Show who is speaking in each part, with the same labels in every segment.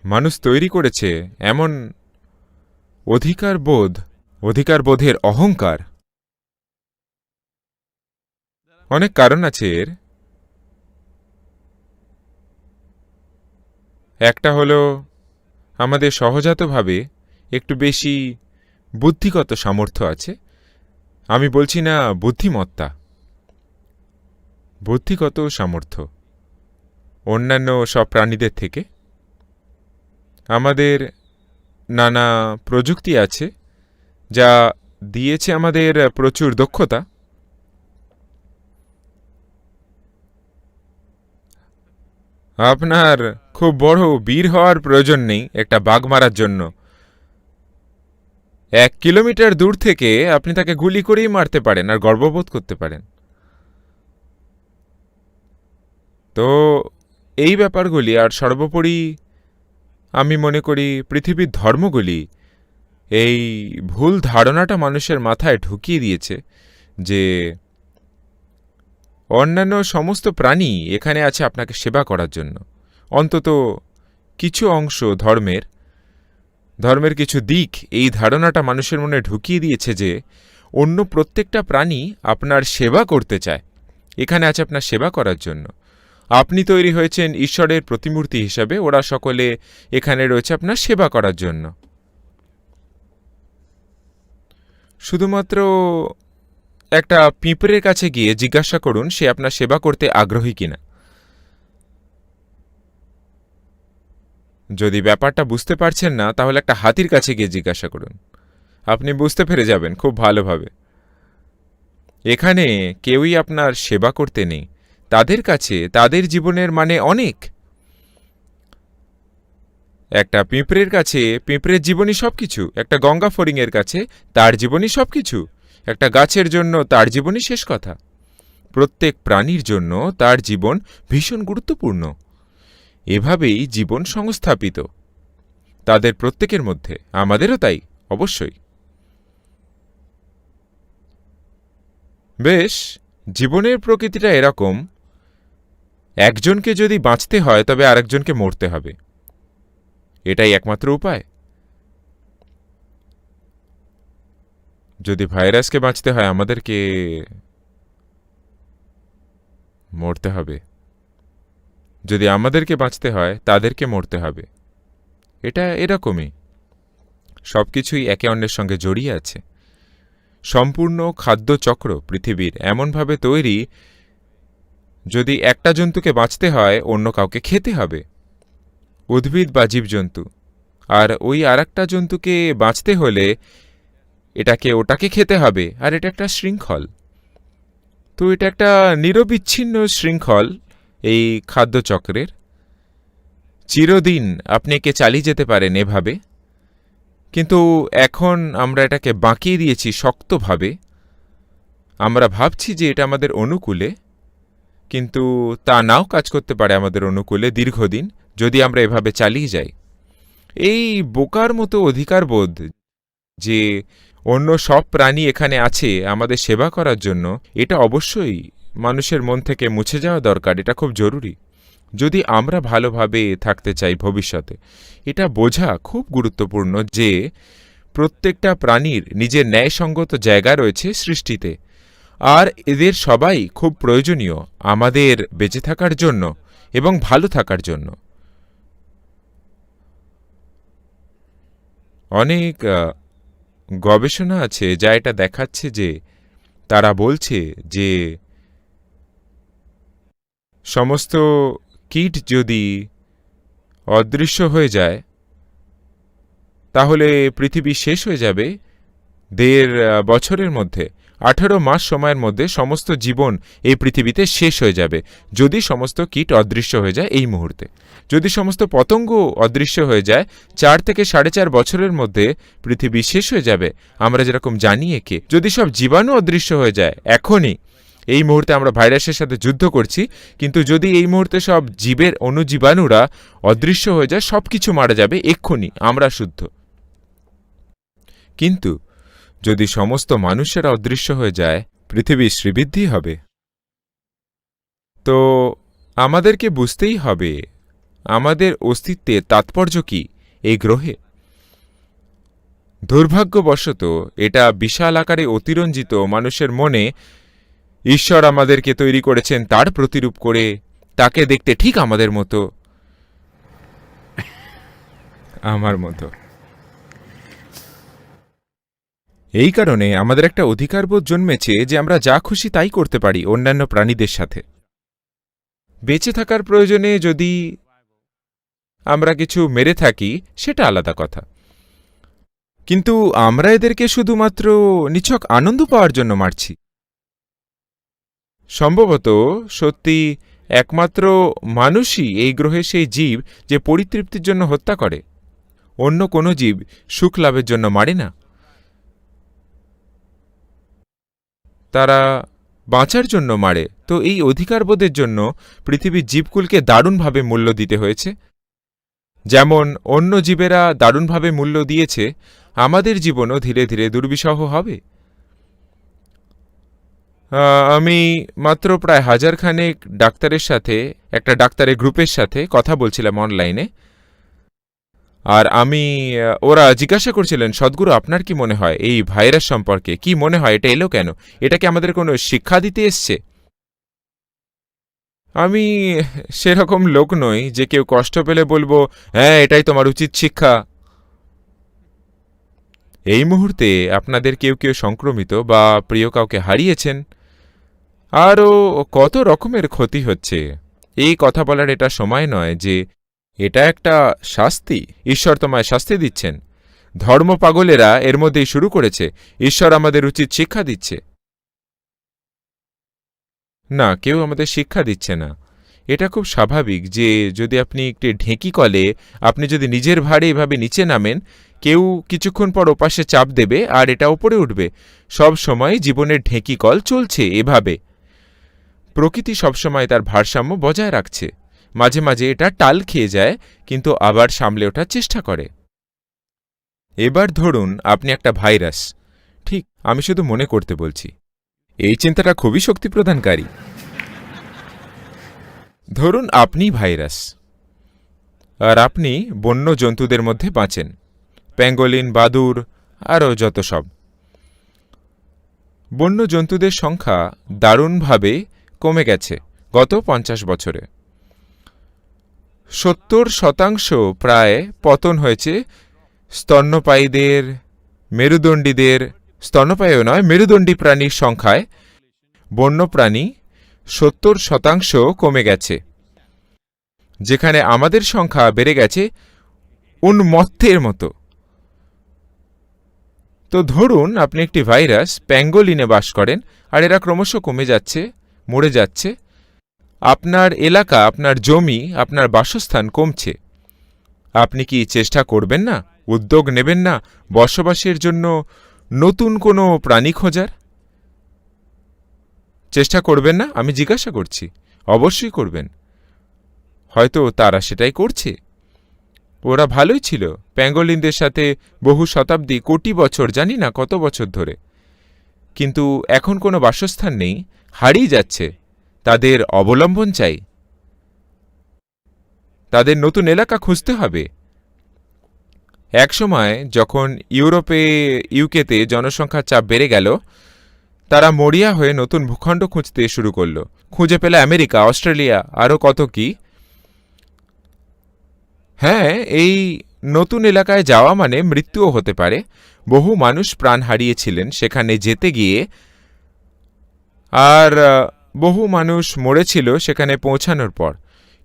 Speaker 1: মানুষ তৈরি করেছে এমন অধিকারবোধের অহংকার। অনেক কারণ আছে এর। একটা হলো আমাদের সহজাতভাবে একটু বেশি বুদ্ধিগত সামর্থ্য আছে। আমি বলছি না বুদ্ধিমত্তা, বুদ্ধিগত সামর্থ্য অন্যান্য সব প্রাণীদের থেকে। আমাদের নানা প্রযুক্তি আছে যা দিয়েছে আমাদের প্রচুর দক্ষতা। আপনার খুব বড় বীর হওয়ার প্রয়োজন নেই একটা বাঘ মারার জন্য। 1 কিলোমিটার দূর থেকে আপনি তাকে গুলি করেই মারতে পারেন আর গর্ববোধ করতে পারেন। তো এই ব্যাপারগুলি, আর সর্বোপরি আমি মনে করি পৃথিবীর ধর্মগুলি এই ভুল ধারণাটা মানুষের মাথায় ঢুকিয়ে দিয়েছে যে অন্যান্য সমস্ত প্রাণী এখানে আছে আপনাকে সেবা করার জন্য। অন্তত কিছু অংশ ধর্মের কিছু দিক এই ধারণাটা মানুষের মনে ঢুকিয়ে দিয়েছে যে অন্য প্রত্যেকটা প্রাণী আপনার সেবা করতে চায়, এখানে আছে আপনার সেবা করার জন্য। আপনি তৈরি হয়েছেন ঈশ্বরের প্রতিমূর্তি হিসাবে, ওরা সকলে এখানে রয়েছে আপনার সেবা করার জন্য। শুধুমাত্র একটা পিঁপড়ের কাছে গিয়ে জিজ্ঞাসা করুন সে আপনার সেবা করতে আগ্রহী কিনা। যদি ব্যাপারটা বুঝতে পারছেন না, তাহলে একটা হাতির কাছে গিয়ে জিজ্ঞাসা করুন, আপনি বুঝতে পেরে যাবেন খুব ভালোভাবে। এখানে কেউই আপনার সেবা করতে নেই। তাদের কাছে তাদের জীবনের মানে অনেক। একটা পিঁপড়ের কাছে পিঁপড়ের জীবনই সবকিছু, একটা গঙ্গা ফড়িংয়ের কাছে তার জীবনই সবকিছু, একটা গাছের জন্য তার জীবনই শেষ কথা। প্রত্যেক প্রাণীর জন্য তার জীবন ভীষণ গুরুত্বপূর্ণ। এভাবেই জীবন সংস্থাপিত তাদের প্রত্যেকের মধ্যে, আমাদেরও তাই অবশ্যই। বেশ, জীবনের প্রকৃতিটা এরকম, একজনকে যদি বাঁচতে হয় তবে আরেকজনকে মরতে হবে, এটাই একমাত্র উপায়। যদি ভাইরাসকে বাঁচতে হয় আমাদেরকে মরতে হবে, যদি আমাদেরকে বাঁচতে হয় তাদেরকে মরতে হবে। এটা এরকমই, সবকিছুই একে অন্যের সঙ্গে জড়িয়ে আছে। সম্পূর্ণ খাদ্যচক্র পৃথিবীর এমনভাবে তৈরি, যদি একটা জন্তুকে বাঁচতে হয় অন্য কাউকে খেতে হবে, উদ্ভিদ বা জীবজন্তু। আর ওই আরেকটা জন্তুকে বাঁচতে হলে এটাকে ওটাকে খেতে হবে, আর এটা একটা শৃঙ্খল। তো এটা একটা নিরবিচ্ছিন্ন শৃঙ্খল এই খাদ্যচক্রের। চিরদিন আপনি একে চালিয়ে যেতে পারেন এভাবে, কিন্তু এখন আমরা এটাকে বাঁকিয়ে দিয়েছি শক্তভাবে। আমরা ভাবছি যে এটা আমাদের অনুকূলে, কিন্তু তা নাও কাজ করতে পারে আমাদের অনুকূলে দীর্ঘদিন যদি আমরা এভাবে চালিয়ে যাই। এই বোকার মতো অধিকারবোধ যে অন্য সব প্রাণী এখানে আছে আমাদের সেবা করার জন্য, এটা অবশ্যই মানুষের মন থেকে মুছে যাওয়া দরকার। এটা খুব জরুরি যদি আমরা ভালোভাবে থাকতে চাই ভবিষ্যতে। এটা বোঝা খুব গুরুত্বপূর্ণ যে প্রত্যেকটা প্রাণীর নিজের ন্যায়সঙ্গত জায়গা রয়েছে সৃষ্টিতে, আর এদের সবাই খুব প্রয়োজনীয় আমাদের বেঁচে থাকার জন্য এবং ভালো থাকার জন্য। অনেক গবেষণা আছে যা এটা দেখাচ্ছে যে তারা বলছে যে সমস্ত কীট যদি অদৃশ্য হয়ে যায় তাহলে পৃথিবী শেষ হয়ে যাবে 1.5 বছরের মধ্যে। 18 মাস সময়ের মধ্যে সমস্ত জীবন এই পৃথিবীতে শেষ হয়ে যাবে যদি সমস্ত কীট অদৃশ্য হয়ে যায় এই মুহূর্তে। যদি সমস্ত পতঙ্গ অদৃশ্য হয়ে যায় 4 থেকে 4.5 বছরের মধ্যে পৃথিবী শেষ হয়ে যাবে, আমরা যেরকম জানি একে। যদি সব জীবাণু অদৃশ্য হয়ে যায় এখনই, এই মুহূর্তে আমরা ভাইরাসের সাথে যুদ্ধ করছি, কিন্তু যদি এই মুহূর্তে সব জীবের অণুজীবাণুরা অদৃশ্য হয়ে যায়, সব কিছু মারা যাবে এক্ষুনি, আমরা শুদ্ধ। কিন্তু যদি সমস্ত মানুষেরা অদৃশ্য হয়ে যায় পৃথিবীর শ্রীবৃদ্ধি হবে। তো আমাদেরকে বুঝতেই হবে আমাদের অস্তিত্বের তাৎপর্য কি এই গ্রহে? দুর্ভাগ্যবশত এটা বিশাল আকারে অতিরঞ্জিত মানুষের মনে ঈশ্বর আমাদেরকে তৈরি করেছেন তার প্রতিরূপ করে, তাকে দেখতে ঠিক আমাদের মতো, আমার মতো। এই কারণে আমাদের একটা অধিকারবোধ জন্মেছে যে আমরা যা খুশি তাই করতে পারি অন্যান্য প্রাণীদের সাথে। বেঁচে থাকার প্রয়োজনে যদি আমরা কিছু মেরে থাকি সেটা আলাদা কথা, কিন্তু আমরা এদেরকে শুধুমাত্র নিছক আনন্দ পাওয়ার জন্য মারছি। সম্ভবত সত্যি একমাত্র মানুষই এই গ্রহে সেই জীব যে পরিতৃপ্তির জন্য হত্যা করে। অন্য কোনো জীব সুখ লাভের জন্য মারে না, তারা বাঁচার জন্য মারে। তো এই অধিকারবোধের জন্য পৃথিবীর জীবকুলকে দারুণভাবে মূল্য দিতে হয়েছে। যেমন অন্য জীবেরা দারুণভাবে মূল্য দিয়েছে, আমাদের জীবনও ধীরে ধীরে দুর্বিষহ হবে। আমি মাত্র প্রায় 1000 খানেক ডাক্তারের সাথে, একটা ডাক্তারের গ্রুপের সাথে কথা বলছিলাম অনলাইনে। আর ওরা জিজ্ঞাসা করছিলেন, সদ্গুরু আপনার কি মনে হয় এই ভাইরাস সম্পর্কে? কি মনে হয় এটা এলো কেন? এটা কি আমাদের কোনো শিক্ষা দিতে এসছে? আমি সেরকম লোক নই যে কেউ কষ্ট পেলে বলবো হ্যাঁ এটাই তোমার উচিত শিক্ষা। এই মুহূর্তে আপনাদের কেউ কেউ সংক্রমিত বা প্রিয় কাউকে হারিয়েছেন, আরও কত রকমের ক্ষতি হচ্ছে। এই কথা বলার এটা সময় নয় যে এটা একটা শাস্তি, ঈশ্বর তোমায় শাস্তি দিচ্ছেন। ধর্মপাগলেরা এর মধ্যেই শুরু করেছে, ঈশ্বর আমাদের উচিত শিক্ষা দিচ্ছে। না, কেউ আমাদের শিক্ষা দিচ্ছে না। এটা খুব স্বাভাবিক যে যদি আপনি একটি ঢেঁকি কলে আপনি যদি নিজের ভারে এভাবে নিচে নামেন, কেউ কিছুক্ষণ পর ওপাশে চাপ দেবে আর এটা উপরে উঠবে। সব সময় জীবনের ঢেঁকি কল চলছে এভাবে। প্রকৃতি সবসময় তার ভারসাম্য বজায় রাখছে। মাঝে মাঝে এটা টাল খেয়ে যায়, কিন্তু আবার সামলে ওঠার চেষ্টা করে। এবার ধরুন আপনি একটা ভাইরাস। ঠিক, আমি শুধু মনে করতে বলছি। এই চিন্তাটা খুবই শক্তিপ্রদানকারী। ধরুন আপনি ভাইরাস, আর আপনি বন্য জন্তুদের মধ্যে বাঁচেন, প্যাঙ্গোলিন, বাদুড়, আরও যত সব। বন্য জন্তুদের সংখ্যা দারুণভাবে কমে গেছে গত 50 বছরে। 70% প্রায় পতন হয়েছে স্তন্যপায়ীদের, মেরুদণ্ডীদের, স্তন্যপায়ীও নয়, মেরুদণ্ডী প্রাণীর সংখ্যায় বন্যপ্রাণী 70% কমে গেছে, যেখানে আমাদের সংখ্যা বেড়ে গেছে উন্মত্তের মতো। তো ধরুন আপনি একটি ভাইরাস, প্যাঙ্গোলিনে বাস করেন, আর এরা ক্রমশ কমে যাচ্ছে, মরে যাচ্ছে। আপনার এলাকা, আপনার জমি, আপনার বাসস্থান কমছে। আপনি কি চেষ্টা করবেন না, উদ্যোগ নেবেন না বসবাসের জন্য নতুন কোনো প্রাণী খোঁজার? চেষ্টা করবেন না? আমি জিজ্ঞাসা করছি। অবশ্যই করবেন। হয়তো তারা সেটাই করছে। ওরা ভালোই ছিল প্যাঙ্গোলিনদের সাথে বহু শতাব্দী, কোটি বছর, জানি না কত বছর ধরে। কিন্তু এখন কোনো বাসস্থান নেই, হারিয়ে যাচ্ছে। তাদের অবলম্বন চাই, তাদের নতুন এলাকা খুঁজতে হবে। একসময় যখন ইউকেতে জনসংখ্যার চাপ বেড়ে গেল, তারা মরিয়া হয়ে নতুন ভূখণ্ড খুঁজতে শুরু করল। খুঁজে পেল আমেরিকা, অস্ট্রেলিয়া, আরও কত কি। হ্যাঁ, এই নতুন এলাকায় যাওয়া মানে মৃত্যুও হতে পারে। বহু মানুষ প্রাণ হারিয়েছিলেন সেখানে যেতে গিয়ে, আর বহু মানুষ মরেছিল সেখানে পৌঁছানোর পর।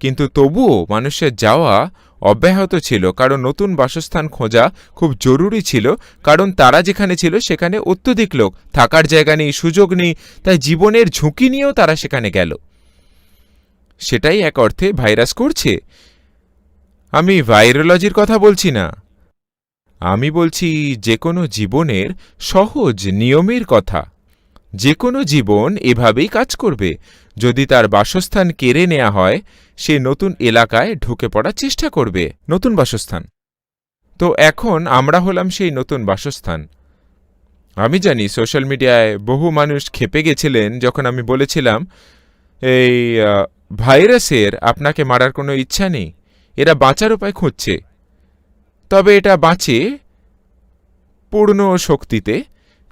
Speaker 1: কিন্তু তবুও মানুষের যাওয়া অব্যাহত ছিল, কারণ নতুন বাসস্থান খোঁজা খুব জরুরি ছিল। কারণ তারা যেখানে ছিল সেখানে অত্যধিক লোক, থাকার জায়গা নেই, সুযোগ নেই, তাই জীবনের ঝুঁকি নিয়েও তারা সেখানে গেল। সেটাই এক অর্থে ভাইরাস করছে। আমি ভাইরোলজির কথা বলছি না, আমি বলছি যে কোনো জীবনের সহজ নিয়মের কথা। যে কোনো জীবন এভাবেই কাজ করবে। যদি তার বাসস্থান কেড়ে নেওয়া হয়, সে নতুন এলাকায় ঢুকে পড়ার চেষ্টা করবে, নতুন বাসস্থান। তো এখন আমরা হলাম সেই নতুন বাসস্থান। আমি জানি সোশ্যাল মিডিয়ায় বহু মানুষ ক্ষেপে গেছিলেন যখন আমি বলেছিলাম এই ভাইরাসের আপনাকে মারার কোনো ইচ্ছা নেই, এরা বাঁচার উপায় খুঁজছে, তবে এটা বাঁচে পূর্ণ শক্তিতে।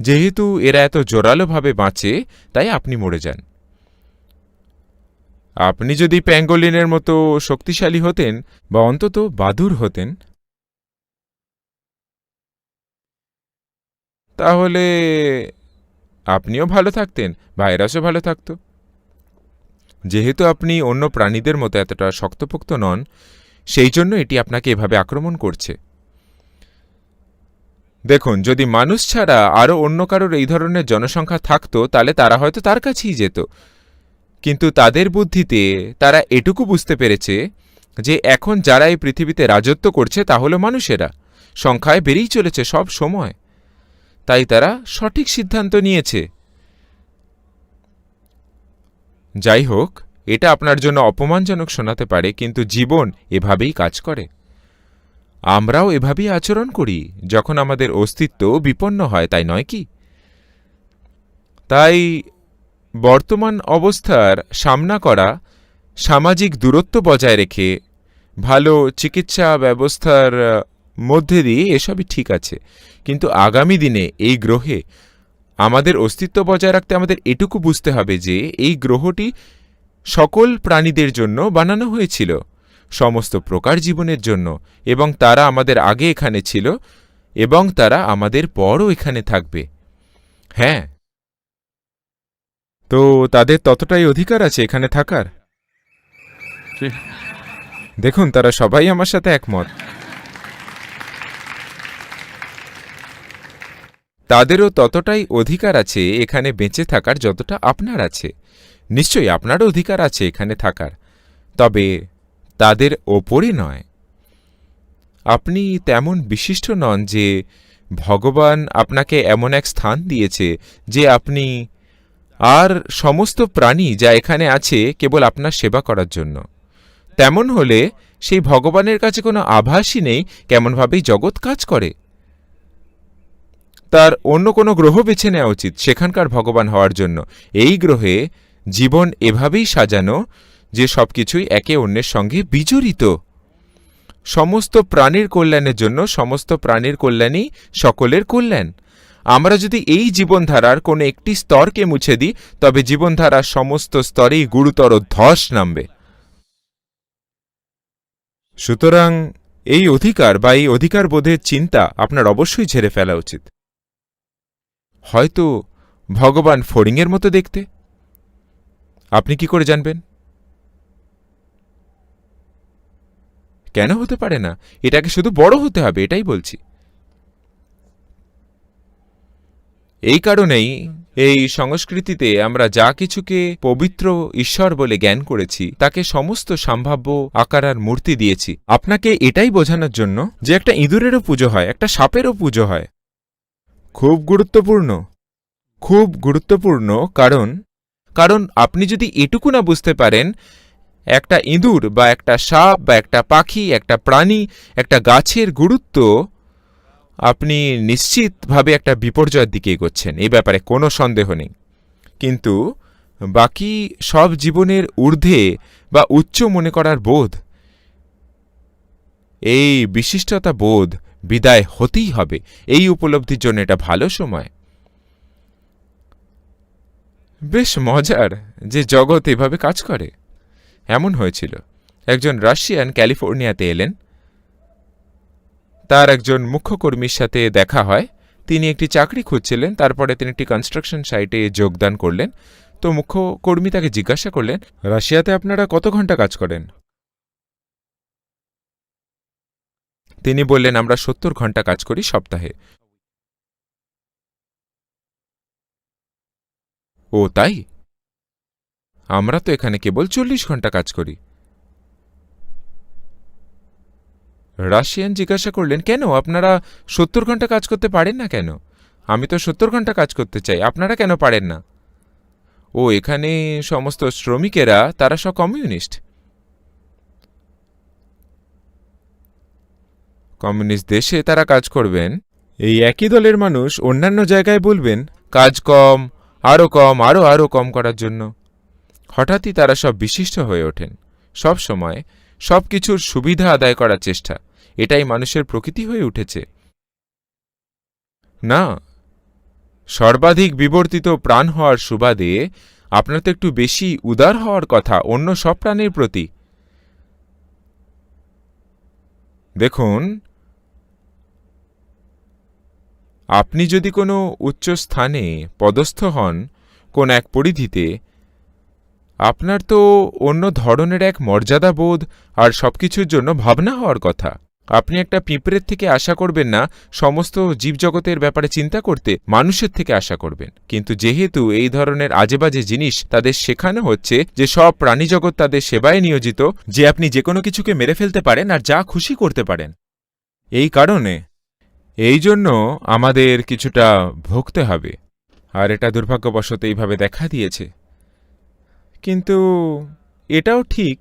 Speaker 1: যেহেতু এরা এত জোরালোভাবে বাঁচে, তাই আপনি মরে যান। আপনি যদি প্যাঙ্গোলিনের মতো শক্তিশালী হতেন, বা অন্তত বাদুড় হতেন, তাহলে আপনিও ভালো থাকতেন, ভাইরাসও ভালো থাকত। যেহেতু আপনি অন্য প্রাণীদের মতো এতটা শক্তপোক্ত নন, সেই জন্য এটি আপনাকে এভাবে আক্রমণ করছে। দেখুন, যদি মানুষ ছাড়া আরও অন্য কারোর এই ধরনের জনসংখ্যা থাকত, তাহলে তারা হয়তো তার কাছেই যেত। কিন্তু তাদের বুদ্ধিতে তারা এটুকু বুঝতে পেরেছে যে এখন যারা এই পৃথিবীতে রাজত্ব করছে তা হলো মানুষেরা, সংখ্যায় বেড়েই চলেছে সব সময়। তাই তারা সঠিক সিদ্ধান্ত নিয়েছে। যাই হোক, এটা আপনার জন্য অপমানজনক শোনাতে পারে, কিন্তু জীবন এভাবেই কাজ করে। আমরাও এভাবেই আচরণ করি যখন আমাদের অস্তিত্ব বিপন্ন হয়, তাই নয় কি? তাই বর্তমান অবস্থার সামনা করা, সামাজিক দূরত্ব বজায় রেখে, ভালো চিকিৎসা ব্যবস্থার মধ্যে দিয়ে এসবই ঠিক আছে। কিন্তু আগামী দিনে এই গ্রহে আমাদের অস্তিত্ব বজায় রাখতে আমাদের এটুকু বুঝতে হবে যে এই গ্রহটি সকল প্রাণীদের জন্য বানানো হয়েছিল, সমস্ত প্রকার জীবনের জন্য, এবং তারা আমাদের আগে এখানে ছিল এবং তারা আমাদের পরও এখানে থাকবে। হ্যাঁ, তো তাদের ততটাই অধিকার আছে এখানে থাকার। দেখুন, তারা সবাই আমার সাথে একমত। তাদেরও ততটাই অধিকার আছে এখানে বেঁচে থাকার যতটা আপনার আছে। নিশ্চয়ই আপনারও অধিকার আছে এখানে থাকার, তবে তাদের ওপরে নয়। আপনি তেমন বিশিষ্ট নন যে ভগবান আপনাকে এমন এক স্থান দিয়েছে যে আপনি আর সমস্ত প্রাণী যা এখানে আছে কেবল আপনার সেবা করার জন্য। তেমন হলে সেই ভগবানের কাছে কোনো আভাসই নেই কেমনভাবেই জগৎ কাজ করে। তার অন্য কোনো গ্রহ বেছে নেওয়া উচিত সেখানকার ভগবান হওয়ার জন্য। এই গ্রহে জীবন এভাবেই সাজানো যে সবকিছুই একে অন্যের সঙ্গে বিজড়িত, সমস্ত প্রাণীর কল্যাণের জন্য। সমস্ত প্রাণীর কল্যাণই সকলের কল্যাণ। আমরা যদি এই জীবনধারার কোনো একটি স্তরকে মুছে দিই, তবে জীবনধারার সমস্ত স্তরেই গুরুতর ধস নামবে। সুতরাং এই অধিকার বা এই অধিকার বোধের চিন্তা আপনার অবশ্যই ঝেড়ে ফেলা উচিত। হয়তো ভগবান ফড়িংয়ের মতো দেখতে, আপনি কি করে জানবেন? কেন হতে পারে না? এটাকে শুধু বড় হতে হবে, এটাই বলছি। এই কারণেই এই সংস্কৃতিতে আমরা যা কিছুকে পবিত্র ঈশ্বর বলে জ্ঞান করেছি, তাকে সমস্ত সম্ভাব্য আকার আর মূর্তি দিয়েছি আপনাকে এটাই বোঝানোর জন্য যে একটা ইঁদুরেরও পুজো হয়, একটা সাপেরও পুজো হয়। খুব গুরুত্বপূর্ণ, খুব গুরুত্বপূর্ণ। কারণ আপনি যদি এটুকু না বুঝতে পারেন, একটা ইঁদুর বা একটা সাপ বা একটা পাখি, একটা প্রাণী, একটা গাছের গুরুত্ব, আপনি নিশ্চিতভাবে একটা বিপর্যয়ের দিকে এগোচ্ছেন, এই ব্যাপারে কোনো সন্দেহ নেই। কিন্তু বাকি সব জীবনের ঊর্ধ্বে বা উচ্চ মনে করার বোধ, এই বিশিষ্টতা বোধ বিদায় হতেই হবে। এই উপলব্ধির জন্য এটা ভালো সময়। বেশ মজার যে জগৎ এভাবে কাজ করে। এমন হয়েছিল, একজন রাশিয়ান ক্যালিফোর্নিয়াতে এলেন। তার একজন মুখ্য কর্মীর সাথে দেখা হয়। তিনি একটি চাকরি খুঁজছিলেন। তারপরে তিনি একটি কনস্ট্রাকশন সাইটে যোগদান করলেন। তো মুখ্য কর্মী তাকে জিজ্ঞাসা করলেন, রাশিয়াতে আপনারা কত ঘন্টা কাজ করেন? তিনি বললেন, আমরা 70 ঘন্টা কাজ করি সপ্তাহে। ও তাই? আমরা তো এখানে কেবল 40 ঘন্টা কাজ করি। রাশিয়ান জিজ্ঞাসা করলেন, কেন আপনারা 70 ঘন্টা কাজ করতে পারেন না কেন? আমি তো 70 ঘন্টা কাজ করতে চাই, আপনারা কেন পারেন না? ও, এখানে সমস্ত শ্রমিকেরা তারা সব কমিউনিস্ট। কমিউনিস্ট দেশে তারা কাজ করবেন, এই একই দলের মানুষ অন্যান্য জায়গায় বলবেন কাজ কম, আরও কম, আরও কম করার জন্য। হঠাৎই তারা সব বিশিষ্ট হয়ে ওঠেন। সব সময় সব কিছুর সুবিধা আদায় করার চেষ্টা, এটাই মানুষের প্রকৃতি হয়ে উঠেছে। না, সর্বাধিক বিবর্তিত প্রাণ হওয়ার সুবাদে আপনার তো একটু বেশি উদার হওয়ার কথা অন্য সব প্রাণীর প্রতি। দেখুন, আপনি যদি কোনো উচ্চ স্থানে পদস্থ হন কোন এক পরিধিতে, আপনার তো অন্য ধরনের এক মর্যাদাবোধ আর সবকিছুর জন্য ভাবনা হওয়ার কথা। আপনি একটা পিঁপড়ের থেকে আশা করবেন না সমস্ত জীবজগতের ব্যাপারে চিন্তা করতে, মানুষের থেকে আশা করবেন। কিন্তু যেহেতু এই ধরনের আজেবাজে জিনিস তাদের শেখানো হচ্ছে যে সব প্রাণীজগৎ তাদের সেবায় নিয়োজিত, যে আপনি যে কোনো কিছুকে মেরে ফেলতে পারেন আর যা খুশি করতে পারেন, এই কারণে এই জন্য আমাদের কিছুটা ভুগতে হবে। আর এটা দুর্ভাগ্যবশত এইভাবে দেখা দিয়েছে। কিন্তু এটাও ঠিক,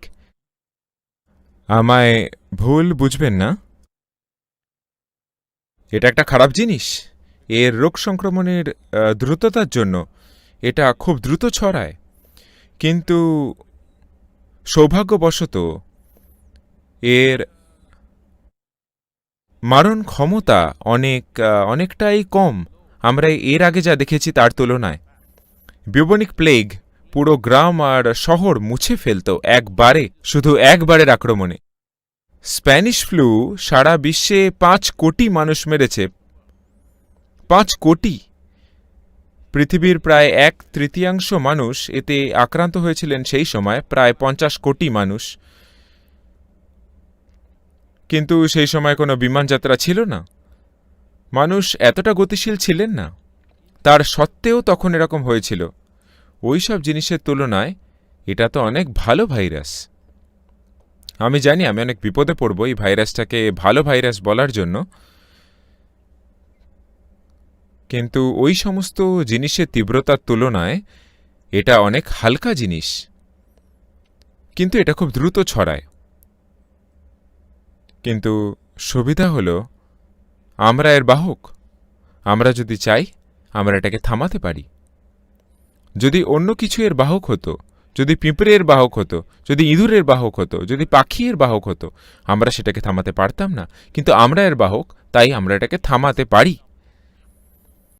Speaker 1: আমায় ভুল বুঝবেন না, এটা একটা খারাপ জিনিস। এর রোগ সংক্রমণের দ্রুততার জন্য এটা খুব দ্রুত ছড়ায়। কিন্তু সৌভাগ্যবশত এর মারণ ক্ষমতা অনেকটাই কম আমরা এর আগে যা দেখেছি তার তুলনায়। বিউবনিক প্লেগ পুরো গ্রাম আর শহর মুছে ফেলত একবারে, শুধু একবারের আক্রমণে। স্প্যানিশ ফ্লু সারা বিশ্বে 5 কোটি মানুষ মেরেছে। 5 কোটি! পৃথিবীর প্রায় 1/3 মানুষ এতে আক্রান্ত হয়েছিলেন সেই সময়, প্রায় 50 কোটি মানুষ। কিন্তু সেই সময় কোনো বিমানযাত্রা ছিল না, মানুষ এতটা গতিশীল ছিলেন না, তার সত্ত্বেও তখন এরকম হয়েছিল। ওই সব জিনিসের তুলনায় এটা তো অনেক ভালো ভাইরাস। আমি জানি আমি অনেক বিপদে পড়ব এই ভাইরাসটাকে ভালো ভাইরাস বলার জন্য, কিন্তু ওই সমস্ত জিনিসের তীব্রতার তুলনায় এটা অনেক হালকা জিনিস। কিন্তু এটা খুব দ্রুত ছড়ায়। কিন্তু সুবিধা হলো আমরা এর বাহক। আমরা যদি চাই আমরা এটাকে থামাতে পারি। যদি অন্য কিছু এর বাহক হতো, যদি পিঁপড়ের বাহক হতো, যদি ইঁদুরের বাহক হতো, যদি পাখির বাহক হতো, আমরা সেটাকে থামাতে পারতাম না। কিন্তু আমরা এর বাহক, তাই আমরা এটাকে থামাতে পারি।